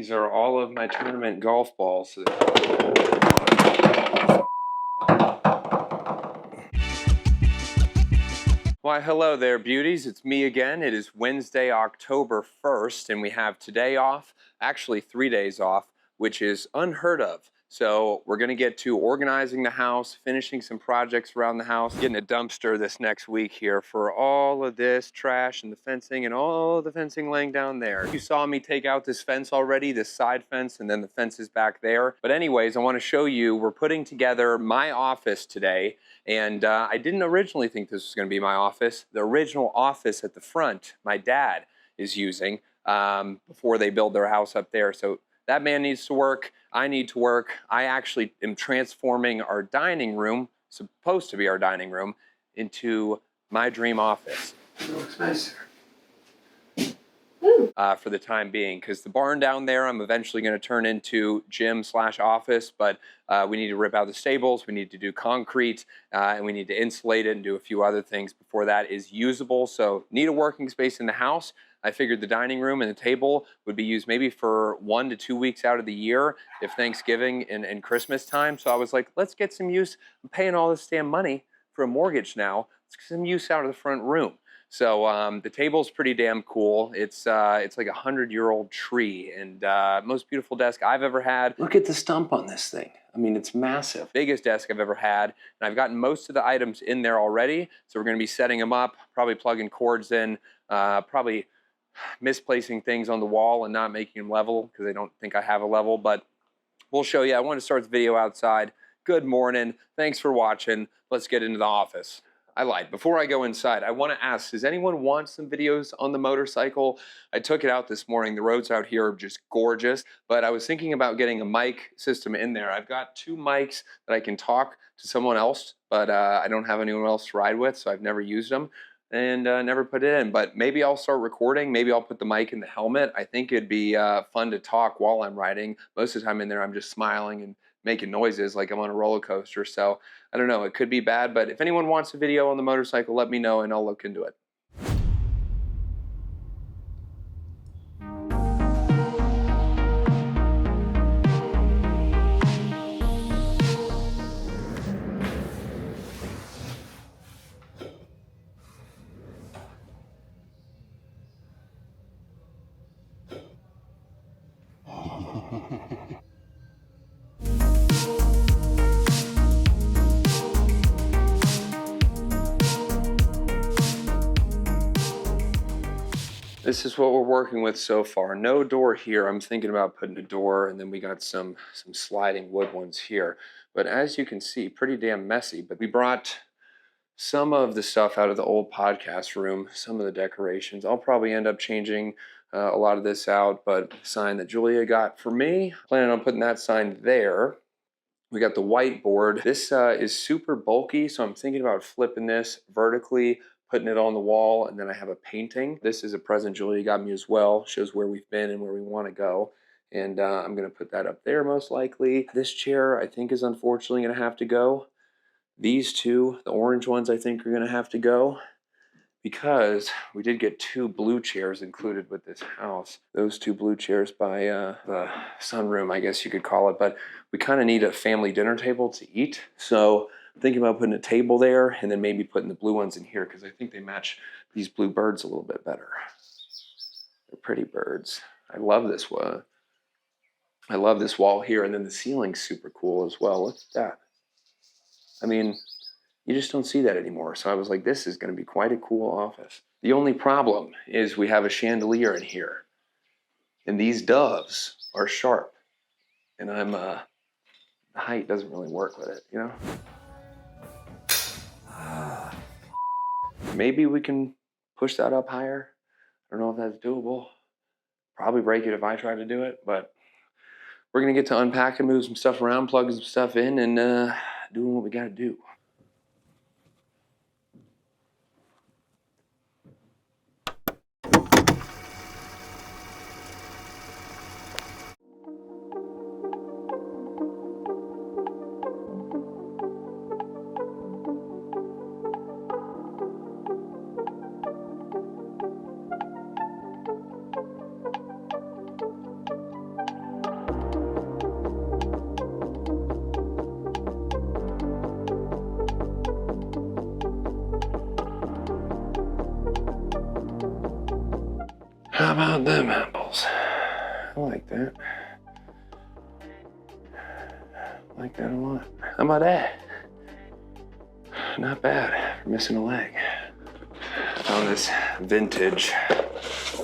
These are all of my tournament golf balls. Why, hello there, beauties. It's me again. It is Wednesday, October 1st, and we have today off, actually 3 days off, which is unheard of. So we're going to get to organizing the house, finishing some projects around the house, getting a dumpster this next week here for all of this trash and the fencing and all the fencing laying down there. You saw me take out this fence already, this side fence, and then the fence is back there. But anyways, I want to show you, we're putting together my office today. And I didn't originally think this was going to be my office. The original office at the front, my dad is using before they build their house up there. So that man needs to work. I need to work. I actually am transforming our dining room, supposed to be our dining room, into my dream office. It looks nicer. For the time being, because the barn down there I'm eventually going to turn into gym/office, but we need to rip out the stables, we need to do concrete, and we need to insulate it and do a few other things before that is usable. So need a working space in the house. I figured the dining room and the table would be used maybe for 1 to 2 weeks out of the year, if Thanksgiving and Christmas time. So I was like, let's get some use. I'm paying all this damn money for a mortgage now. Let's get some use out of the front room. So the table's pretty damn cool. It's like a 100-year-old tree, and most beautiful desk I've ever had. Look at the stump on this thing. I mean, it's massive. Biggest desk I've ever had, and I've gotten most of the items in there already. So we're gonna be setting them up, probably plugging cords in, probably misplacing things on the wall and not making them level because I don't think I have a level, but we'll show you. I want to start the video outside. Good morning. Thanks for watching. Let's get into the office. I lied. Before I go inside, I want to ask, does anyone want some videos on the motorcycle? I took it out this morning. The roads out here are just gorgeous, but I was thinking about getting a mic system in there. I've got 2 mics that I can talk to someone else, but I don't have anyone else to ride with, so I've never used them and never put it in. But maybe I'll start recording. Maybe I'll put the mic in the helmet. I think it'd be fun to talk while I'm riding. Most of the time in there, I'm just smiling and making noises like I'm on a roller coaster. So I don't know, it could be bad, but if anyone wants a video on the motorcycle, let me know and I'll look into it. This is what we're working with so far. No door here. I'm thinking about putting a door, and then we got some sliding wood ones here. But as you can see, pretty damn messy. But we brought some of the stuff out of the old podcast room, some of the decorations. I'll probably end up changing a lot of this out, but the sign that Julia got for me, planning on putting that sign there. We got the whiteboard. This is super bulky, so I'm thinking about flipping this vertically, putting it on the wall, and then I have a painting. This is a present Julia got me as well. Shows where we've been and where we want to go. And I'm going to put that up there most likely. This chair, I think, is unfortunately going to have to go. These 2, the orange ones, I think are going to have to go because we did get 2 blue chairs included with this house. Those 2 blue chairs by the sunroom, I guess you could call it. But we kind of need a family dinner table to eat. So I'm thinking about putting a table there and then maybe putting the blue ones in here because I think they match these blue birds a little bit better. They're pretty birds. I love this one. I love this wall here, and then the ceiling's super cool as well. Look at that. I mean, you just don't see that anymore. So I was like, this is going to be quite a cool office. The only problem is we have a chandelier in here, and these doves are sharp, and the height doesn't really work with it, you know? Maybe we can push that up higher. I don't know if that's doable. Probably break it if I try to do it, but we're gonna get to unpack and move some stuff around, plug some stuff in, and doing what we gotta do. about them apples? I like that. I like that a lot. How about that? Not bad for missing a leg. Found this vintage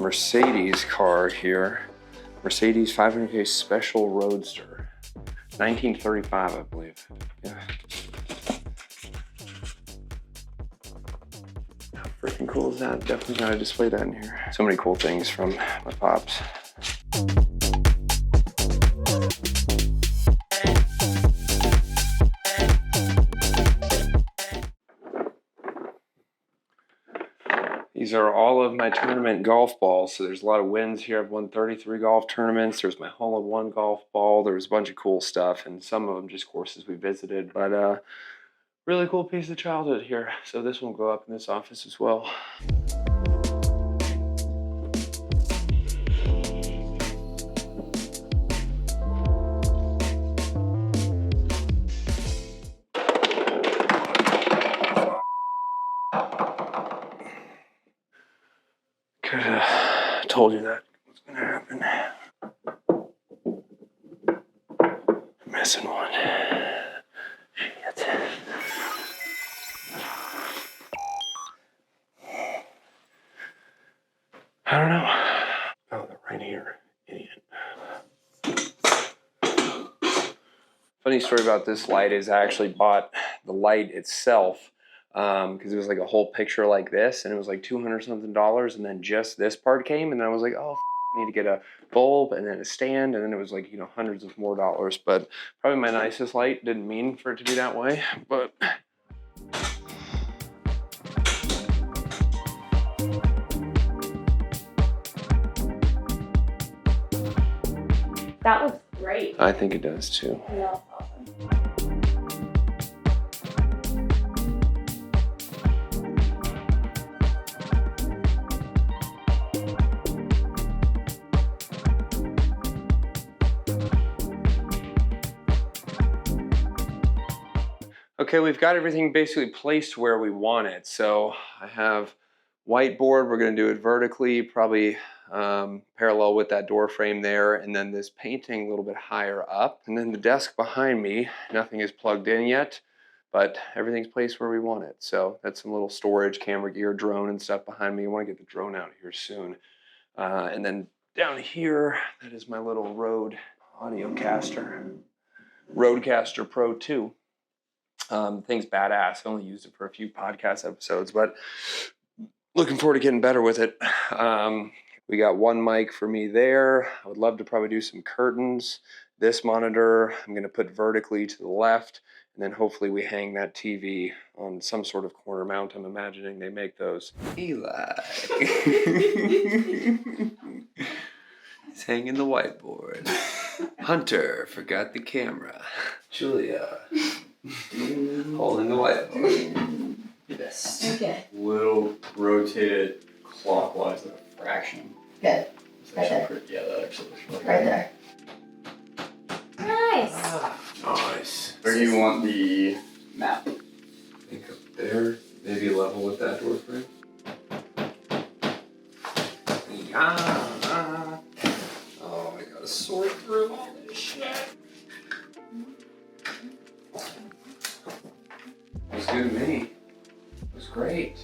Mercedes car here. Mercedes 500K Special Roadster. 1935, I believe. Yeah. How freaking cool is that? Definitely gotta display that in here. So many cool things from my pops. These are all of my tournament golf balls. So there's a lot of wins here. I've won 33 golf tournaments. There's my hole-in-one golf ball. There was a bunch of cool stuff, and some of them just courses we visited. But really cool piece of childhood here. So this one will go up in this office as well. Could have told you that was gonna happen. Missing one. Shit. I don't know. Oh, they're right here. Idiot. Funny story about this light is I actually bought the light itself because it was like a whole picture like this, and it was like $200 something, and then just this part came, and then I was like, oh, I need to get a bulb and then a stand, and then it was like, you know, hundreds of more dollars. But probably my nicest light. Didn't mean for it to be that way, but. That looks great. I think it does too. Yeah, that's awesome. Okay, we've got everything basically placed where we want it. So I have whiteboard. We're going to do it vertically, probably parallel with that door frame there, and then this painting a little bit higher up. And then the desk behind me, nothing is plugged in yet, but everything's placed where we want it. So that's some little storage, camera gear, drone and stuff behind me. I want to get the drone out here soon. And then down here, that is my little Rode Audiocaster, Rodecaster Pro 2. Thing's badass. I only used it for a few podcast episodes, but looking forward to getting better with it. We got one mic for me there. I would love to probably do some curtains. This monitor I'm going to put vertically to the left, and then hopefully we hang that TV on some sort of corner mount. I'm imagining they make those. Eli. He's hanging the whiteboard. Hunter forgot the camera. Julia. Holding the whiteboard. Yes. Okay. Little rotated clockwise like a fraction. Good. It's Right actually there. pretty, yeah, that actually looks really Right good. there. Nice. Nice. Where do you want the map? I think up there, maybe level with that door frame. Yeah. Oh, I gotta sort through all this shit. Looks good to me. Looks great.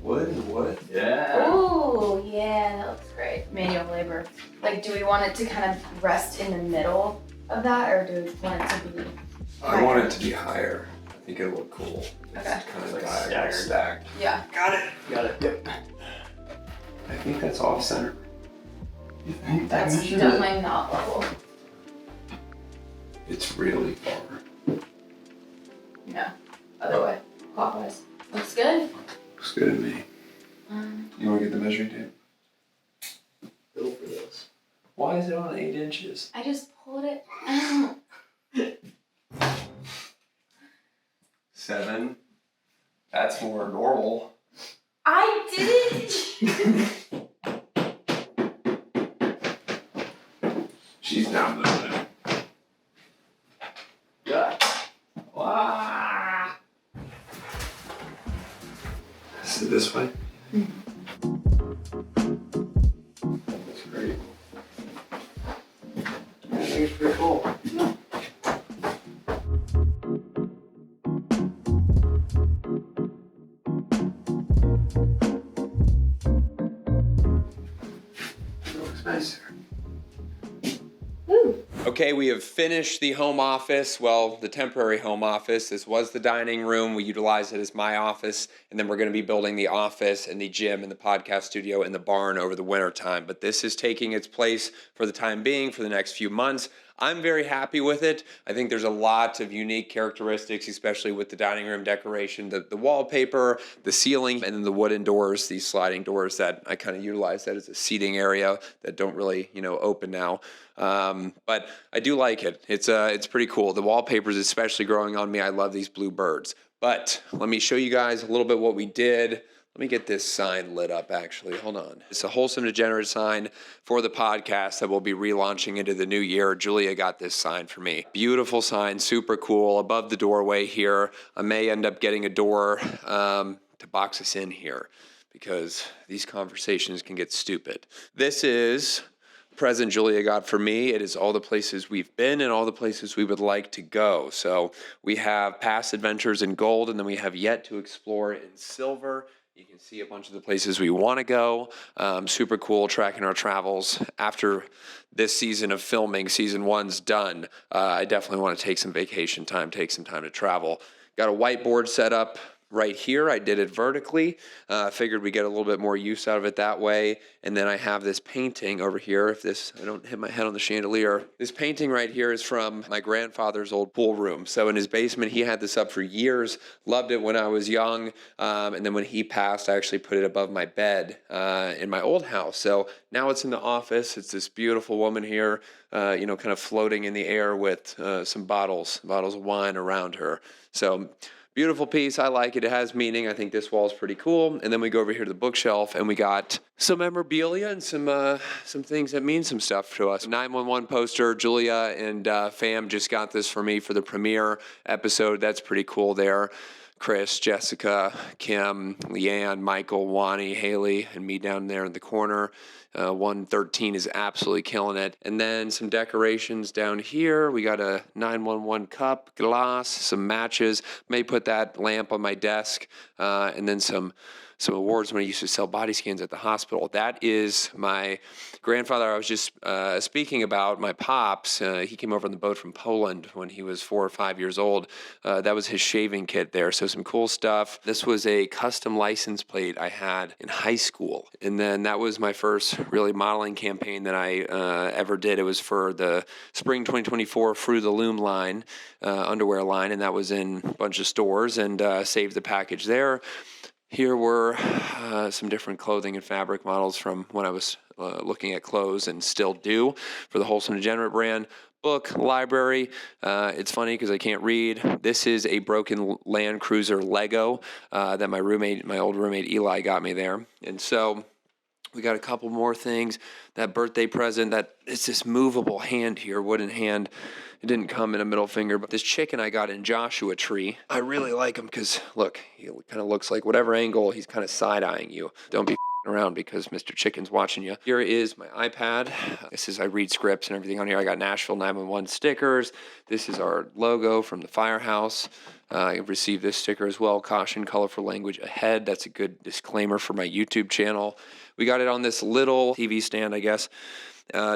Wood and wood. Yeah. Ooh, yeah, that looks great. Manual labor. Like, do we want it to kind of rest in the middle of that, or do we want it to be? I want it to be higher. I think it'll look cool. It's Okay. kind of Like diagonal staggered. stacked. Yeah. Got it. Got it. Yep. I think that's off center. You think That's that should definitely not level. It's really far. No. Other way. Clockwise. Looks good. Looks good to me. You want to get the measuring tape? go for this? Why is it on 8 inches? I just pulled it out. 7. That's more normal. I didn't. She's not moving. Yeah. Wow. Is it this way? think it's pretty cool. Looks nice. Okay, we have finished the home office, well, the temporary home office. This was the dining room. We utilized it as my office, and then we're going to be building the office and the gym and the podcast studio and the barn over the winter time. But this is taking its place for the time being for the next few months. I'm very happy with it. I think there's a lot of unique characteristics, especially with the dining room decoration, the wallpaper, the ceiling, and then the wooden doors, these sliding doors that I kind of utilize that as a seating area that don't really, open now. But I do like it. It's pretty cool. The wallpaper is especially growing on me. I love these blue birds. But let me show you guys a little bit what we did. Let me get this sign lit up, actually. Hold on. It's a Wholesome Degenerate sign for the podcast that we'll be relaunching into the new year. Julia got this sign for me. Beautiful sign, super cool. Above the doorway here. I may end up getting a door to box us in here because these conversations can get stupid. This is a present Julia got for me. It is all the places we've been and all the places we would like to go. So we have past adventures in gold, and then we have yet to explore in silver. You can see a bunch of the places we want to go. Super cool tracking our travels. After this season of filming, season 1's done, I definitely want to take some vacation time, take some time to travel. Got a whiteboard set up right here. I did it vertically. Figured we get a little bit more use out of it that way. And then I have this painting over here. I don't hit my head on the chandelier. This painting right here is from my grandfather's old pool room. So in his basement, he had this up for years. Loved it when I was young. And then when he passed, I actually put it above my bed in my old house. So now it's in the office. It's this beautiful woman here, kind of floating in the air with some bottles of wine around her. So beautiful piece. I like it. It has meaning. I think this wall is pretty cool. And then we go over here to the bookshelf, and we got some memorabilia and some things that mean some stuff to us. 911 poster. Julia and fam just got this for me for the premiere episode. That's pretty cool there. Chris, Jessica, Kim, Leanne, Michael, Wani, Haley, and me down there in the corner. 113 is absolutely killing it. And then some decorations down here. We got a 911 cup, glass, some matches. May put that lamp on my desk. And then some awards when I used to sell body scans at the hospital. That is my grandfather I was just speaking about, my pops. He came over on the boat from Poland when he was 4 or 5 years old. That was his shaving kit there, so some cool stuff. This was a custom license plate I had in high school. And then that was my first really modeling campaign that I ever did. It was for the Spring 2024 Fruit of the Loom line, underwear line, and that was in a bunch of stores, and saved the package there. Here were some different clothing and fabric models from when I was looking at clothes and still do for the Wholesome Degenerate brand. Book, library. It's funny because I can't read. This is a broken Land Cruiser Lego that my old roommate Eli got me there. And so we got a couple more things. That birthday present, it's this movable hand here, wooden hand. It didn't come in a middle finger, but this chicken I got in Joshua Tree. I really like him because, look, he kind of looks like whatever angle, he's kind of side-eyeing you. Don't be around because Mr. Chicken's watching you. Here is my iPad. I read scripts and everything on here. I got Nashville 911 stickers. This is our logo from the firehouse. I received this sticker as well. Caution, colorful language ahead. That's a good disclaimer for my YouTube channel. We got it on this little TV stand, I guess.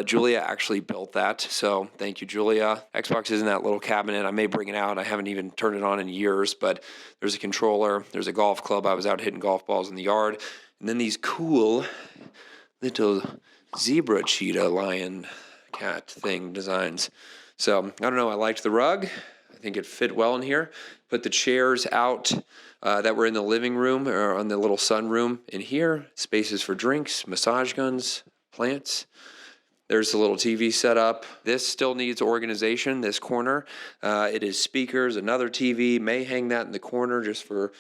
Julia actually built that, so thank you, Julia. Xbox is in that little cabinet. I may bring it out. I haven't even turned it on in years, but there's a controller. There's a golf club. I was out hitting golf balls in the yard. And then these cool little zebra cheetah lion cat thing designs. So, I don't know. I liked the rug. I think it fit well in here. Put the chairs out that were in the living room or on the little sunroom in here. Spaces for drinks, massage guns, plants. There's the little TV setup. This still needs organization, this corner. It is speakers, another TV. May hang that in the corner just for,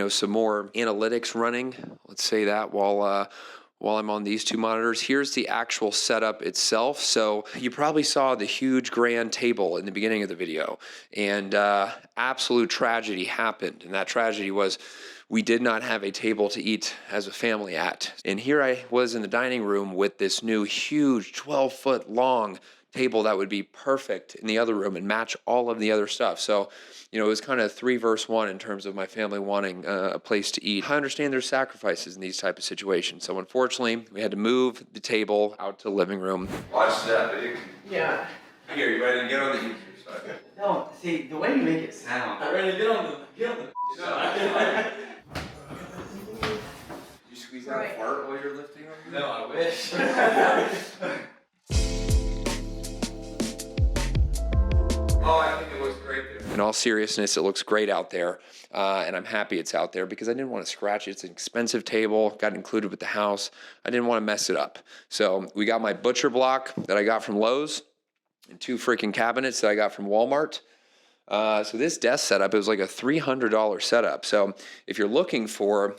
some more analytics running. Let's say that while I'm on these two monitors. Here's the actual setup itself. So you probably saw the huge grand table in the beginning of the video. And absolute tragedy happened. And that tragedy was we did not have a table to eat as a family at. And here I was in the dining room with this new huge 12-foot long table that would be perfect in the other room and match all of the other stuff. So, it was kind of 3 versus 1 in terms of my family wanting a place to eat. I understand there's sacrifices in these type of situations. So unfortunately, we had to move the table out to the living room. Watch that, dude. Yeah. Here, you ready to get on the YouTube side? No, see, the way you make it sound. I'm ready to get on the side. You squeeze out a fart while you're lifting over here? No, I wish. Oh, I think it looks great there. In all seriousness, it looks great out there, and I'm happy it's out there because I didn't want to scratch it. It's an expensive table, got included with the house. I didn't want to mess it up. So we got my butcher block that I got from Lowe's and 2 freaking cabinets that I got from Walmart. So this desk setup, it was like a $300 setup. So if you're looking for,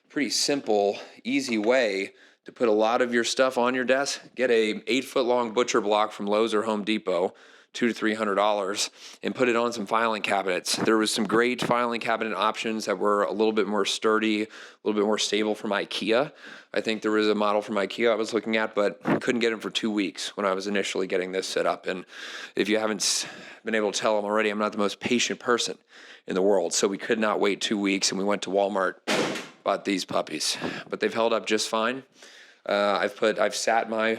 pretty simple, easy way to put a lot of your stuff on your desk, get a 8-foot long butcher block from Lowe's or Home Depot, $200 to $300, and put it on some filing cabinets. There was some great filing cabinet options that were a little bit more sturdy, a little bit more stable from IKEA. I think there was a model from IKEA I was looking at, but I couldn't get them for 2 weeks when I was initially getting this set up. And if you haven't been able to tell them already, I'm not the most patient person in the world. So we could not wait 2 weeks, and we went to Walmart, bought these puppies. But they've held up just fine. I've sat my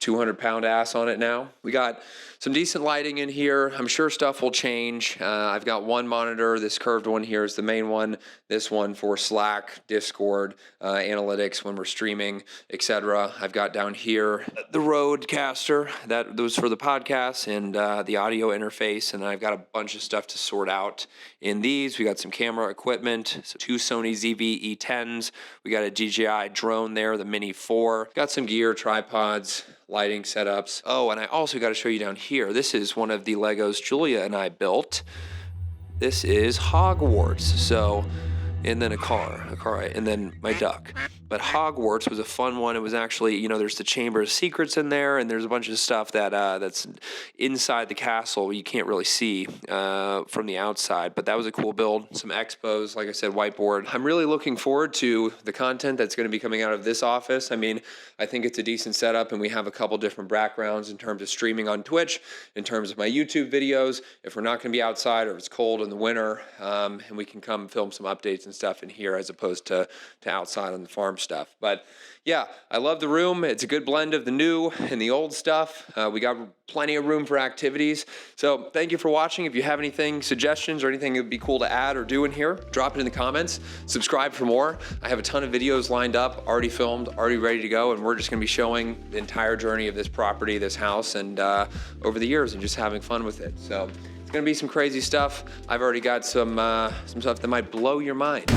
200-pound ass on it now. We got some decent lighting in here. I'm sure stuff will change. I've got one monitor. This curved one here is the main one. This one for Slack, Discord, analytics when we're streaming, etc. I've got down here the Rodecaster. That was for the podcast and the audio interface. And I've got a bunch of stuff to sort out in these. We got some camera equipment, so 2 Sony ZV E10s. We got a DJI drone there, the Mini 4. Got some gear, tripods, lighting setups. Oh, and I also got to show you down here. This is one of the Legos Julia and I built. This is Hogwarts. So, and then a car, and then my duck. But Hogwarts was a fun one. It was actually, there's the Chamber of Secrets in there, and there's a bunch of stuff that's inside the castle you can't really see from the outside. But that was a cool build. Some expos, like I said, whiteboard. I'm really looking forward to the content that's going to be coming out of this office. I mean, I think it's a decent setup, and we have a couple different backgrounds in terms of streaming on Twitch, in terms of my YouTube videos. If we're not going to be outside or if it's cold in the winter, and we can come film some updates and stuff in here as opposed to outside on the farm stuff. But yeah, I love the room. It's a good blend of the new and the old stuff. We got plenty of room for activities. So thank you for watching. If you have anything, suggestions, or anything that would be cool to add or do in here, drop it in the comments. Subscribe for more. I have a ton of videos lined up, already filmed, already ready to go, and we're just going to be showing the entire journey of this property, this house, and over the years, and just having fun with it. So it's going to be some crazy stuff. I've already got some stuff that might blow your mind.